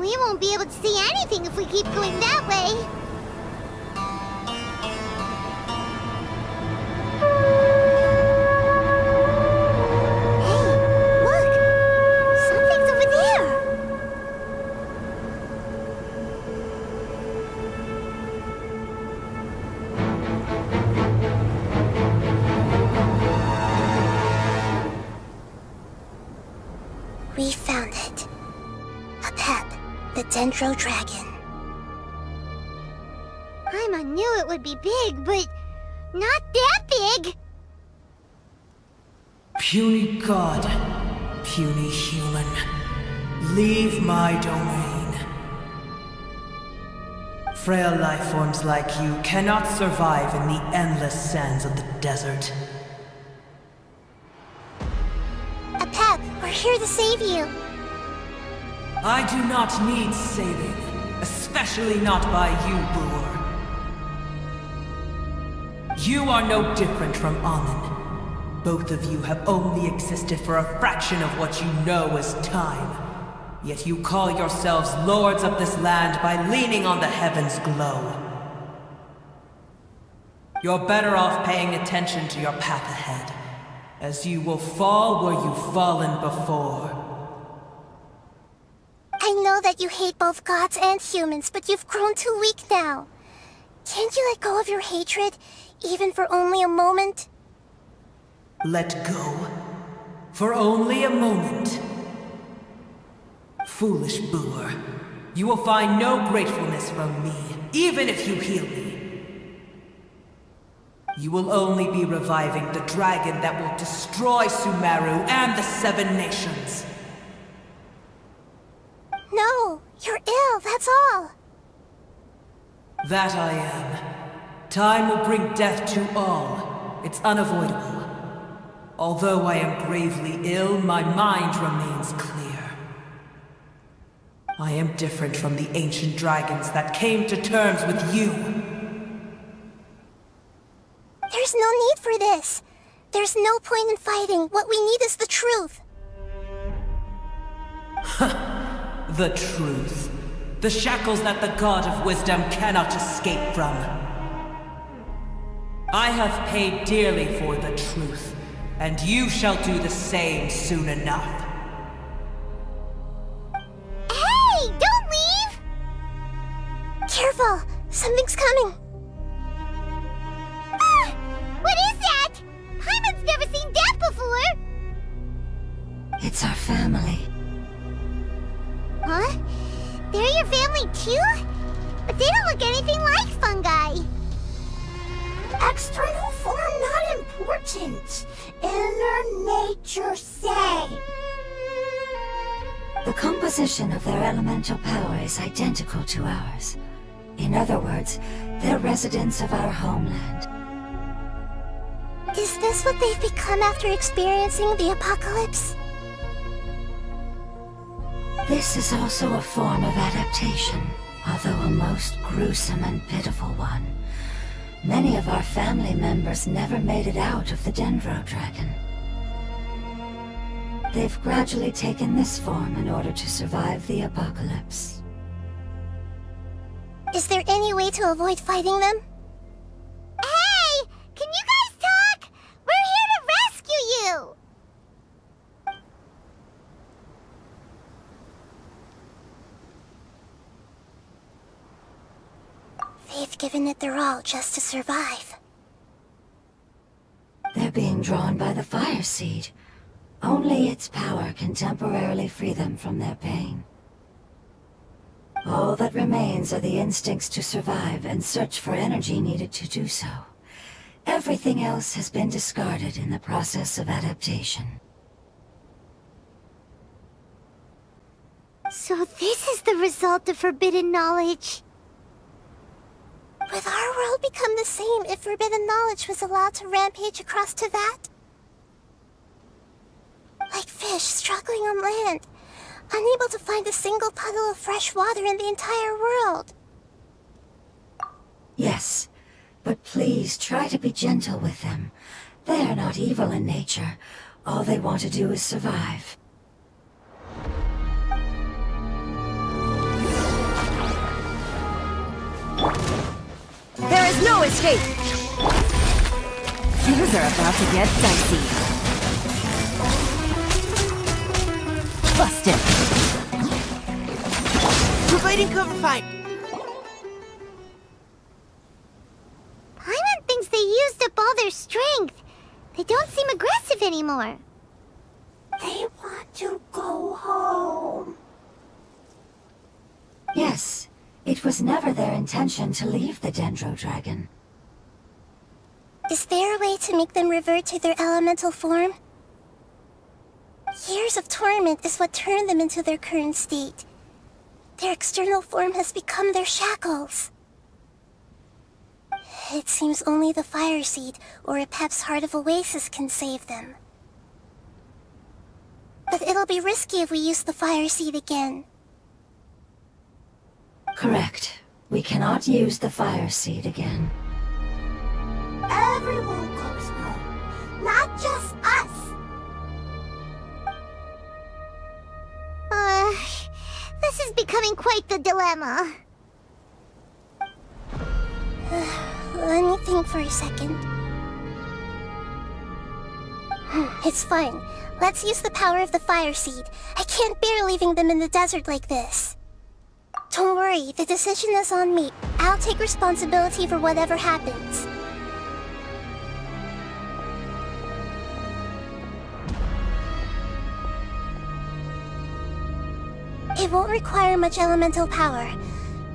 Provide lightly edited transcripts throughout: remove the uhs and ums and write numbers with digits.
We won't be able to see anything if we keep going that way. Hey, look! Something's over there! We found it. Apep the Dendro Dragon. I knew it would be big, but not that big! Puny god, puny human, leave my domain. Frail life forms like you cannot survive in the endless sands of the desert. Apep, we're here to save you. I do not need saving, especially not by you, Boor. You are no different from Amun. Both of you have only existed for a fraction of what you know as time. Yet you call yourselves lords of this land by leaning on the heavens' glow. You're better off paying attention to your path ahead, as you will fall where you've fallen before. I know that you hate both gods and humans, but you've grown too weak now. Can't you let go of your hatred, even for only a moment? Let go? For only a moment? Foolish Boor. You will find no gratefulness from me, even if you heal me. You will only be reviving the dragon that will destroy Sumeru and the Seven Nations. No, you're ill, that's all. That I am. Time will bring death to all. It's unavoidable. Although I am gravely ill, my mind remains clear. I am different from the ancient dragons that came to terms with you. There's no need for this. There's no point in fighting. What we need is the truth. The truth. The shackles that the God of Wisdom cannot escape from. I have paid dearly for the truth, and you shall do the same soon enough. Hey! Don't leave! Careful! Something's coming! Ah! What is that? Paimon's never seen that before! It's our family. Huh? They're your family too? But they don't look anything like fungi. External form not important. Inner nature say. The composition of their elemental power is identical to ours. In other words, they're residents of our homeland. Is this what they've become after experiencing the apocalypse? This is also a form of adaptation, although a most gruesome and pitiful one. Many of our family members never made it out of the Dendro Dragon. They've gradually taken this form in order to survive the apocalypse. Is there any way to avoid fighting them? Hey! Can you guys talk? We're here to rescue you! They've given it their all just to survive. They're being drawn by the fire seed. Only its power can temporarily free them from their pain. All that remains are the instincts to survive and search for energy needed to do so. Everything else has been discarded in the process of adaptation. So this is the result of forbidden knowledge. Would our world become the same if forbidden knowledge was allowed to rampage across Teyvat? Like fish struggling on land, unable to find a single puddle of fresh water in the entire world. Yes, but please try to be gentle with them. They are not evil in nature. All they want to do is survive. escape. Things are about to get dicey. Busted. Providing cover fire. Paimon thinks they used up all their strength. They don't seem aggressive anymore. They want to go home. Yes, it was never their intention to leave the Dendro Dragon. Is there a way to make them revert to their elemental form? Years of torment is what turned them into their current state. Their external form has become their shackles. It seems only the Fire Seed or Apep's Heart of Oasis can save them. But it'll be risky if we use the Fire Seed again. Correct. We cannot use the Fire Seed again. Everyone goes home, not just us. This is becoming quite the dilemma. Let me think for a second. It's fine. Let's use the power of the Fire Seed. I can't bear leaving them in the desert like this. Don't worry, the decision is on me. I'll take responsibility for whatever happens. It won't require much elemental power.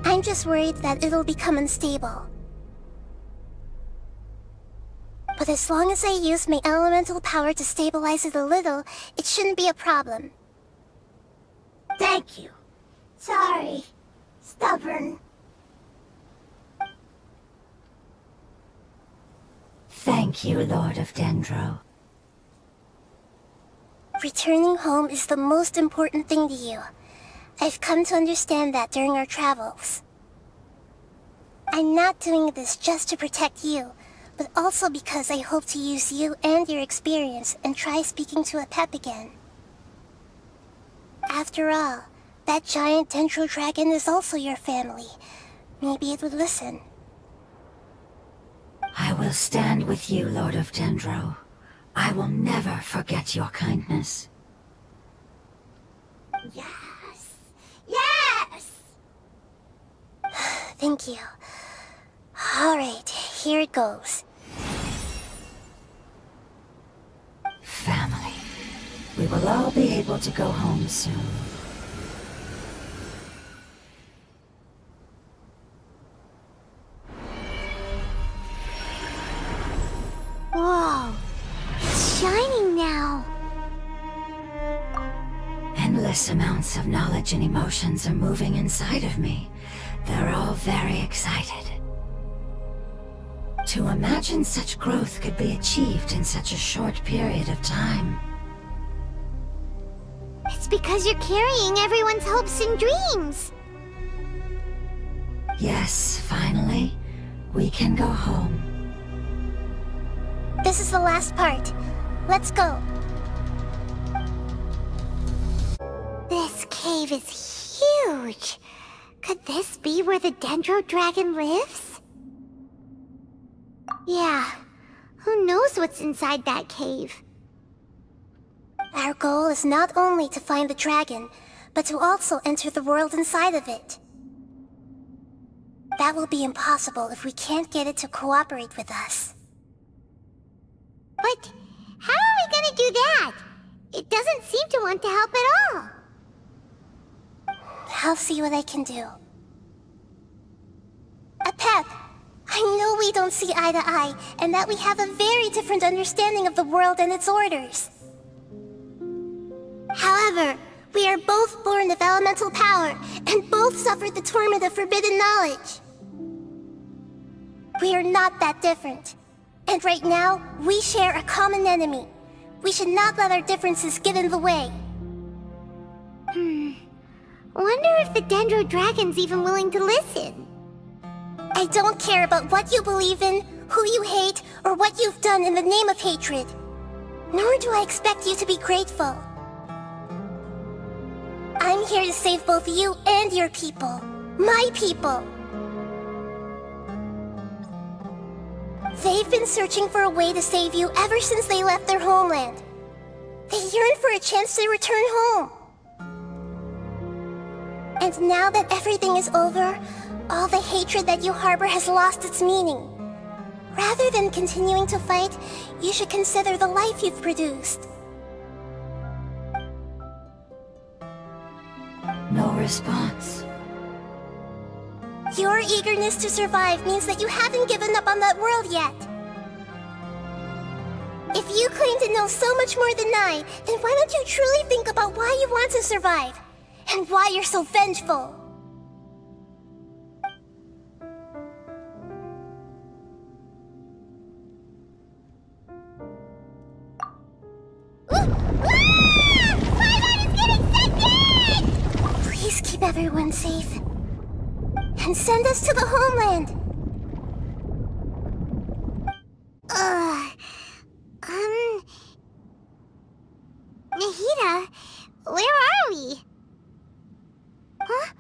I'm just worried that it'll become unstable. But as long as I use my elemental power to stabilize it a little, it shouldn't be a problem. Thank you. Sorry. Stubborn. Thank you, Lord of Dendro. Returning home is the most important thing to you. I've come to understand that during our travels. I'm not doing this just to protect you, but also because I hope to use you and your experience and try speaking to Apep again. After all, that giant Dendro Dragon is also your family. Maybe it would listen. I will stand with you, Lord of Dendro. I will never forget your kindness. Yes. Yes! Thank you. Alright, here it goes. Family. We will all be able to go home soon. Whoa! It's shining now! Endless amounts of knowledge and emotions are moving inside of me. They're all very excited. To imagine such growth could be achieved in such a short period of time. It's because you're carrying everyone's hopes and dreams! Yes, finally, we can go home. This is the last part. Let's go. This cave is huge. Could this be where the Dendro Dragon lives? Yeah. Who knows what's inside that cave? Our goal is not only to find the dragon, but to also enter the world inside of it. That will be impossible if we can't get it to cooperate with us. But how are we gonna do that? It doesn't seem to want to help at all. I'll see what I can do. Apep, I know we don't see eye to eye, and that we have a very different understanding of the world and its orders. However, we are both born of elemental power, and both suffered the torment of forbidden knowledge. We are not that different. And right now, we share a common enemy. We should not let our differences get in the way. Wonder if the Dendro Dragon's even willing to listen. I don't care about what you believe in, who you hate, or what you've done in the name of hatred. Nor do I expect you to be grateful. I'm here to save both you and your people. My people. They've been searching for a way to save you ever since they left their homeland. They yearn for a chance to return home. And now that everything is over, all the hatred that you harbor has lost its meaning. Rather than continuing to fight, you should consider the life you've produced. No response. Your eagerness to survive means that you haven't given up on that world yet. If you claim to know so much more than I, then why don't you truly think about why you want to survive? And why you're so vengeful? Please keep everyone safe. And send us to the homeland! Nahida, where are we? Huh?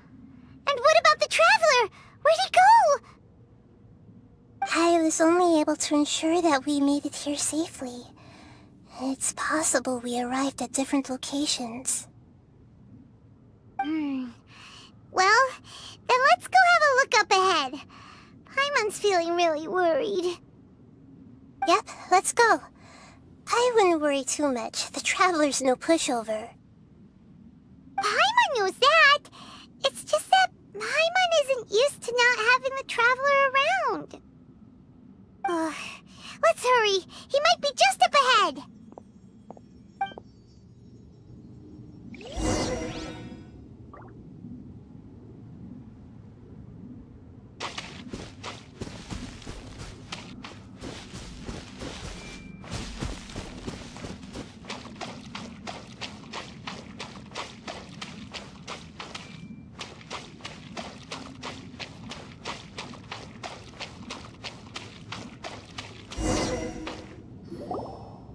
And what about the Traveler? Where'd he go? I was only able to ensure that we made it here safely. It's possible we arrived at different locations. Well, then let's go have a look up ahead. Paimon's feeling really worried. Yep, let's go. I wouldn't worry too much. The Traveler's no pushover. Paimon knows that. It's just that Paimon isn't used to not having the Traveler around. Let's hurry. He might be just up ahead.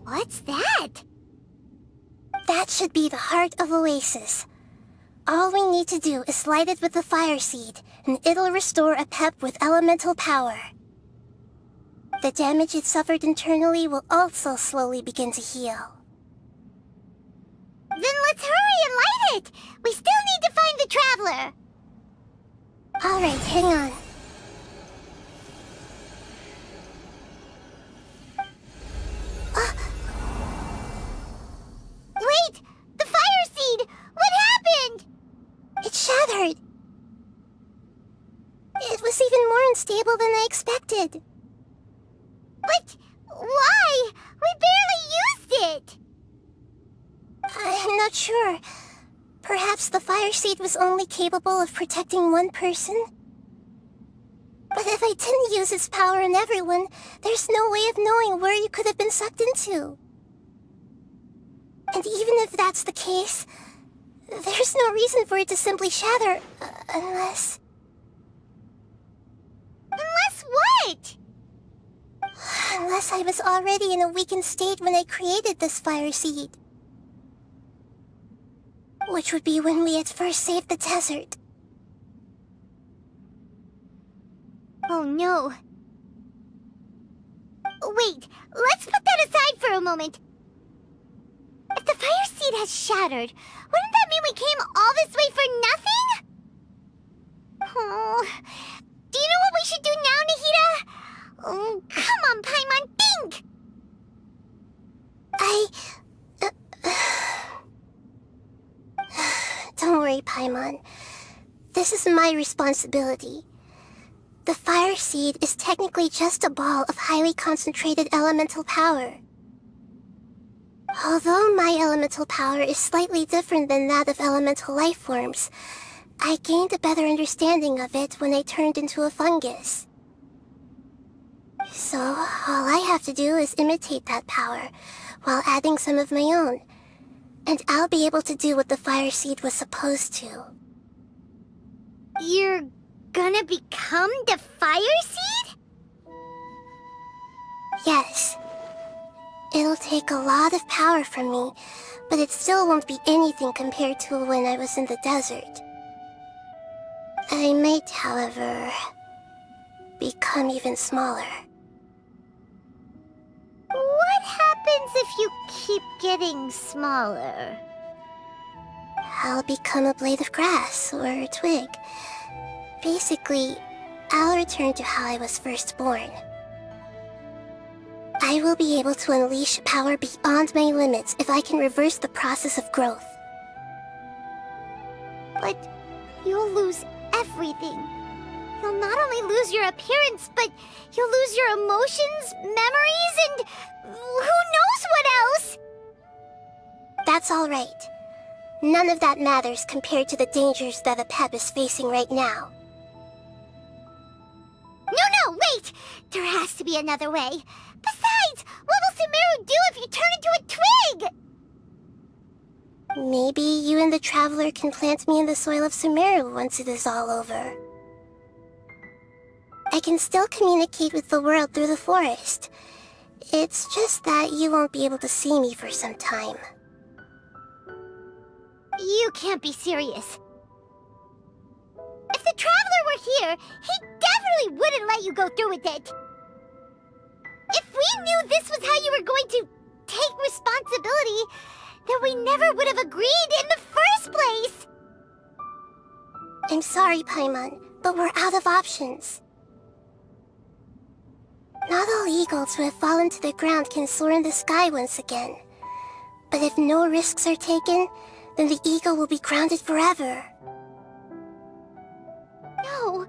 What's that? That should be the Heart of Oasis. All we need to do is light it with the fire seed, and it'll restore Apep with elemental power. The damage it suffered internally will also slowly begin to heal. Then let's hurry and light it! We still need to find the Traveler! Alright, hang on. Wait! The fire seed! What happened? It shattered! It was even more unstable than I expected. But why? We barely used it! I'm not sure. Perhaps the fire seed was only capable of protecting one person? But if I didn't use its power on everyone, there's no way of knowing where you could have been sucked into. And even if that's the case, there's no reason for it to simply shatter, unless... Unless what? Unless I was already in a weakened state when I created this fire seed. Which would be when we had first saved the desert. Oh no. Wait, let's put that aside for a moment. If the fire seed has shattered, wouldn't that mean we came all this way for nothing? Oh, do you know what we should do now, Nahida? Oh, come on, Paimon, think! Don't worry, Paimon. This is my responsibility. The fire seed is technically just a ball of highly concentrated elemental power. Although my elemental power is slightly different than that of elemental life forms, I gained a better understanding of it when I turned into a fungus. So, all I have to do is imitate that power, while adding some of my own. And I'll be able to do what the fire seed was supposed to. You're gonna become the fire seed? Yes. It'll take a lot of power from me, but it still won't be anything compared to when I was in the desert. I might, however, become even smaller. happens if you keep getting smaller? I'll become a blade of grass or a twig. Basically, I'll return to how I was first born. I will be able to unleash power beyond my limits if I can reverse the process of growth. But you'll lose everything. You'll not only lose your appearance, but you'll lose your emotions, memories, and who knows what else? That's all right. None of that matters compared to the dangers that Apep is facing right now. No, wait! There has to be another way. Besides, what will Sumeru do if you turn into a twig? Maybe you and the Traveler can plant me in the soil of Sumeru once it is all over. I can still communicate with the world through the forest. It's just that you won't be able to see me for some time. You can't be serious. If the Traveler were here, he definitely wouldn't let you go through with it. If we knew this was how you were going to take responsibility, then we never would have agreed in the first place! I'm sorry, Paimon, but we're out of options. Not all eagles who have fallen to the ground can soar in the sky once again. But if no risks are taken, then the eagle will be grounded forever. No!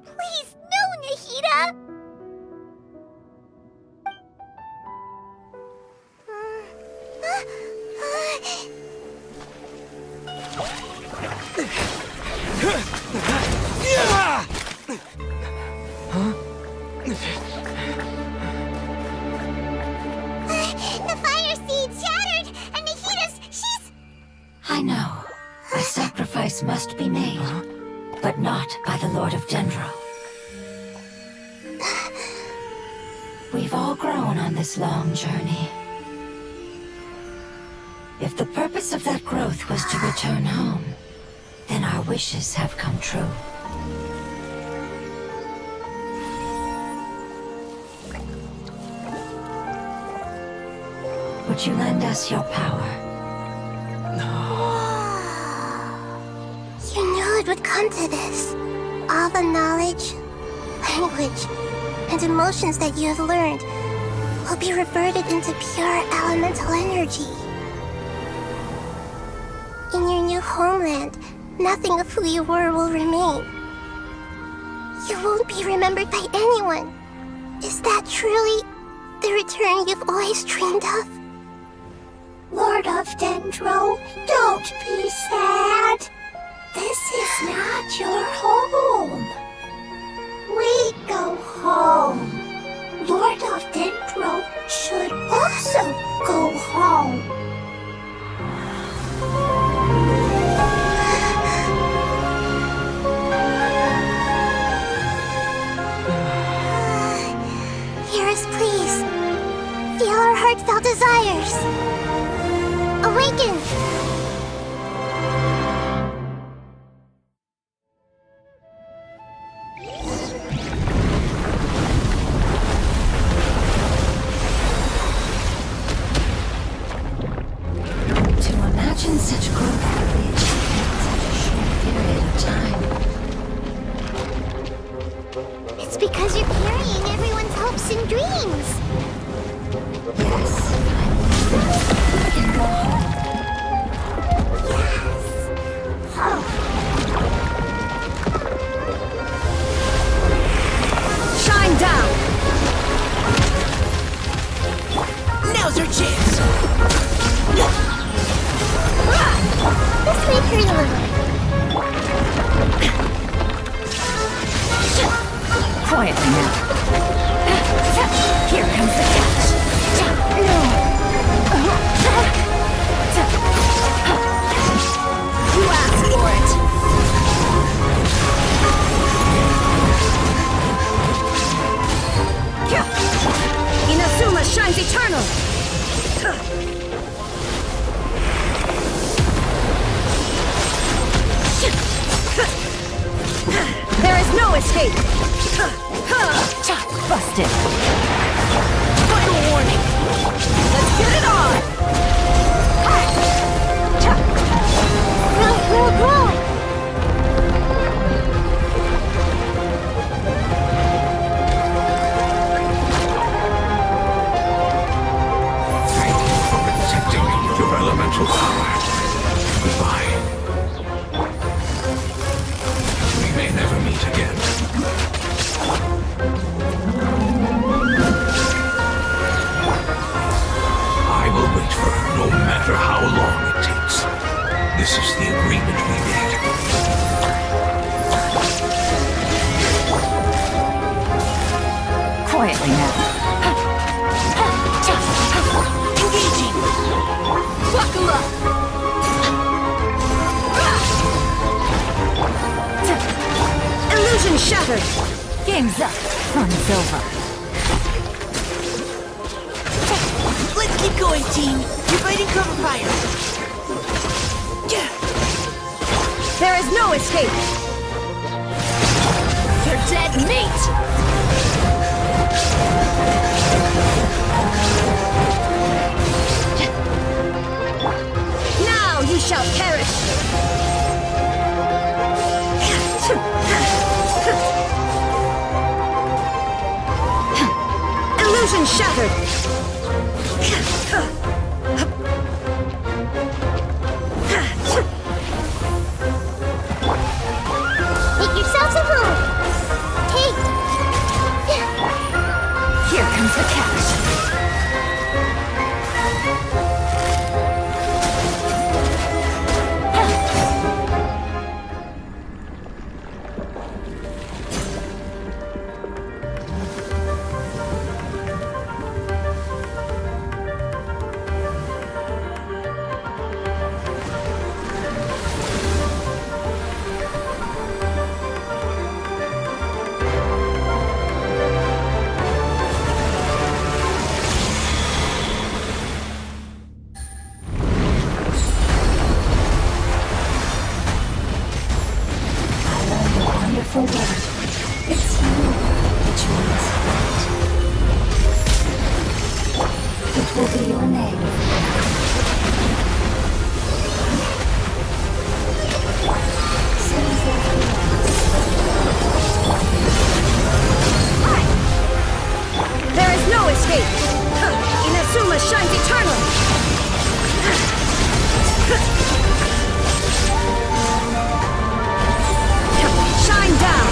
Please, no, Nahida! The fire seed shattered, and she's... I know. A sacrifice must be made, but not by the Lord of Dendro. We've all grown on this long journey. If the purpose of that growth was to return home, then our wishes have come true. Would you lend us your power? You knew it would come to this. All the knowledge, language, and emotions that you have learned will be reverted into pure elemental energy. In your new homeland, nothing of who you were will remain. You won't be remembered by anyone. Is that truly the return you've always dreamed of? Lord of Dendro, don't be sad. This is not your home. We go home. Lord of Dendro should also go home. Hear us, please. Feel our heartfelt desires. Awaken! To imagine such growth could be achieved in such a short period of time. It's because you're carrying everyone's hopes and dreams. Yes, we can go home. Shine down! Now's our chance! This may hurt a little. Quietly now. Here comes the catch. You asked for it. Inazuma shines eternal. There is no escape. Busted. Final warning. Let's get it on! Thank you for protecting me with your elemental power. Goodbye. We may never meet again. I will wait for her no matter how long it takes. This is the agreement we made. Quietly now. Engaging! Buckle up! Illusion shattered! Game's up. Fun's over. Let's keep going, team. You're fighting cover fire. There is no escape! You're dead meat! Now you shall perish! Illusion shattered! Make yourselves at home. Hey. Here comes the cash. For what? It's you which means fight. It will be your name. There is no escape! Inazuma shines eternally! Shine down!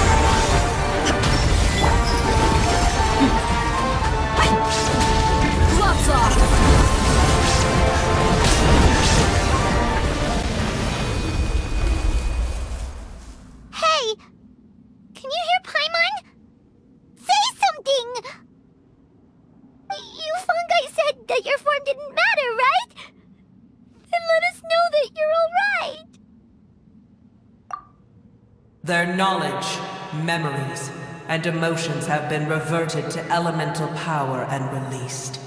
Gloves off! Hey! Can you hear Paimon? Say something! You fungi said that your form didn't matter, right? Then let us know that you're alright! Their knowledge, memories, and emotions have been reverted to elemental power and released.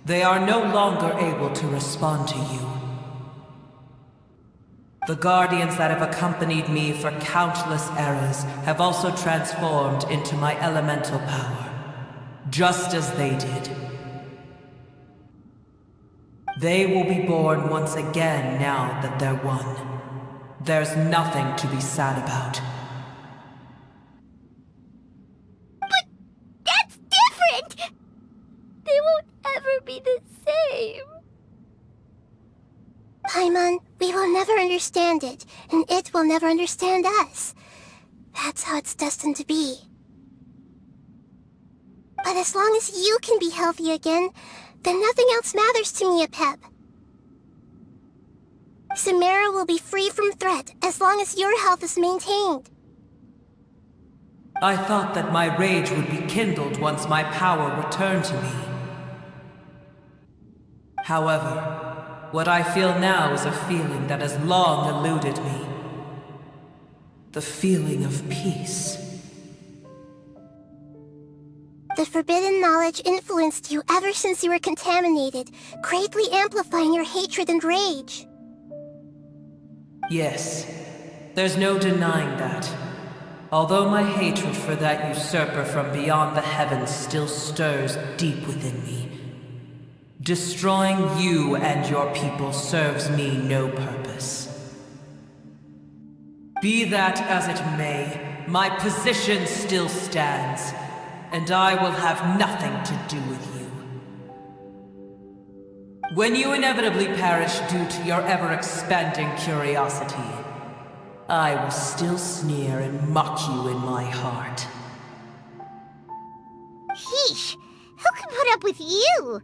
They are no longer able to respond to you. The guardians that have accompanied me for countless eras have also transformed into my elemental power, just as they did. They will be born once again now that they're one. There's nothing to be sad about. But that's different! They won't ever be the same. Paimon, we will never understand it, and it will never understand us. That's how it's destined to be. But as long as you can be healthy again, then nothing else matters to me, Apep. Samara will be free from threat as long as your health is maintained. I thought that my rage would be kindled once my power returned to me. However, what I feel now is a feeling that has long eluded me. The feeling of peace. The forbidden knowledge influenced you ever since you were contaminated, greatly amplifying your hatred and rage. Yes, there's no denying that. Although my hatred for that usurper from beyond the heavens still stirs deep within me. Destroying you and your people serves me no purpose. Be that as it may, my position still stands, and I will have nothing to do with you. When you inevitably perish due to your ever-expanding curiosity, I will still sneer and mock you in my heart. Heesh! Who can put up with you?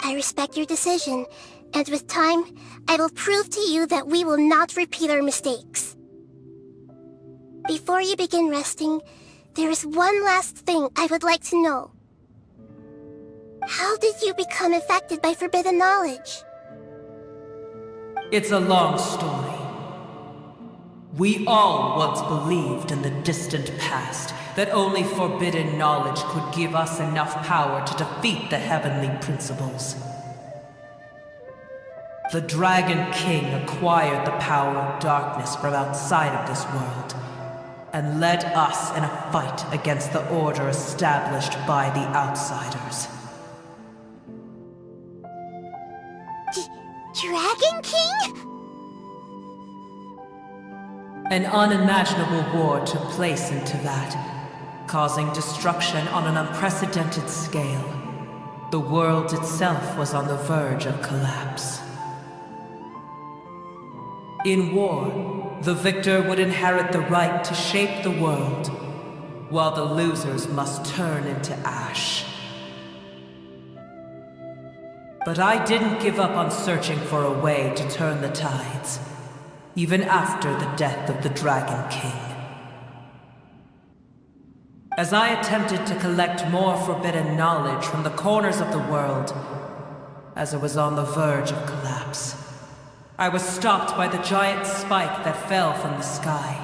I respect your decision, and with time, I will prove to you that we will not repeat our mistakes. Before you begin resting, there is one last thing I would like to know. How did you become affected by forbidden knowledge? It's a long story. We all once believed in the distant past that only forbidden knowledge could give us enough power to defeat the heavenly principles. The Dragon King acquired the power of darkness from outside of this world, and led us in a fight against the order established by the outsiders. Dragon King? An unimaginable war took place into that, causing destruction on an unprecedented scale. The world itself was on the verge of collapse. In war, the victor would inherit the right to shape the world, while the losers must turn into ash. But I didn't give up on searching for a way to turn the tides, even after the death of the Dragon King. As I attempted to collect more forbidden knowledge from the corners of the world, as it was on the verge of collapse, I was stopped by the giant spike that fell from the sky.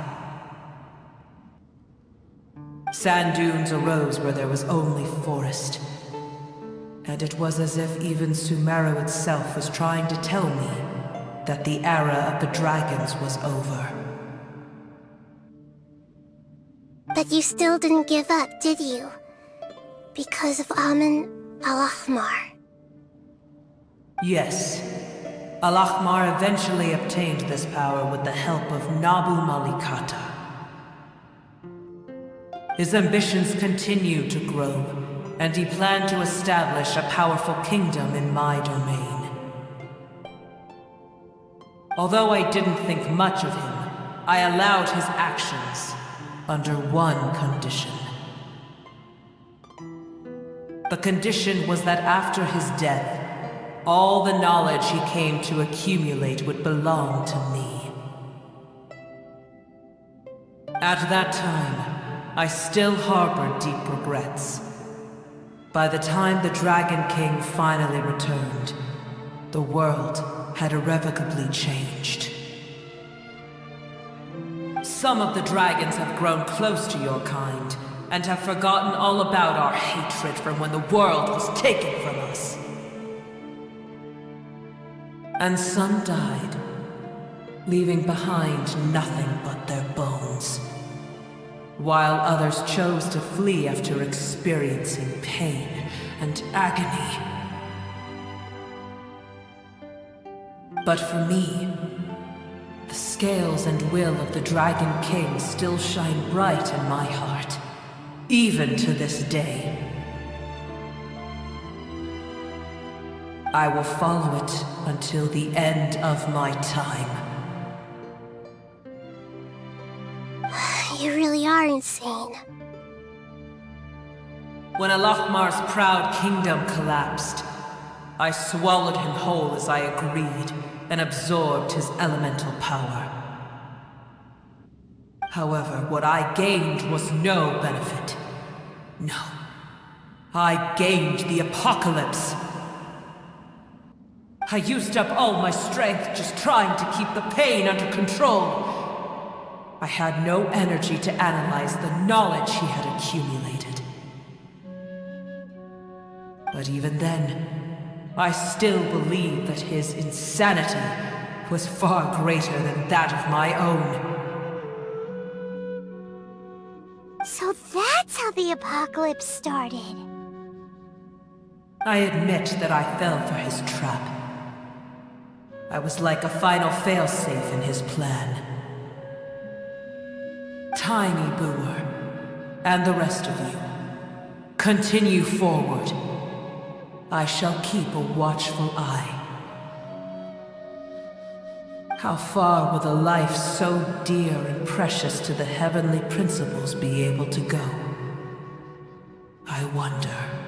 Sand dunes arose where there was only forest, and it was as if even Sumeru itself was trying to tell me that the era of the dragons was over. But you still didn't give up, did you? Because of Amun al-Ahmar. Yes. Al-Ahmar eventually obtained this power with the help of Nabu Malikata. His ambitions continued to grow, and he planned to establish a powerful kingdom in my domain. Although I didn't think much of him, I allowed his actions under one condition. The condition was that after his death, all the knowledge he came to accumulate would belong to me. At that time, I still harbored deep regrets. By the time the Dragon King finally returned, the world had irrevocably changed. Some of the dragons have grown close to your kind, and have forgotten all about our hatred from when the world was taken from us. And some died, leaving behind nothing but their bones, while others chose to flee after experiencing pain and agony. But for me, the scales and will of the Dragon King still shine bright in my heart, even to this day. I will follow it until the end of my time. You really are insane. When Al-Ahmar's proud kingdom collapsed, I swallowed him whole as I agreed, and absorbed his elemental power. However, what I gained was no benefit. No. I gained the apocalypse. I used up all my strength just trying to keep the pain under control. I had no energy to analyze the knowledge he had accumulated. But even then, I still believe that his insanity was far greater than that of my own. So that's how the apocalypse started. I admit that I fell for his trap. I was like a final failsafe in his plan. Tiny Booer, and the rest of you, continue forward. I shall keep a watchful eye. How far will a life so dear and precious to the heavenly principles be able to go? I wonder.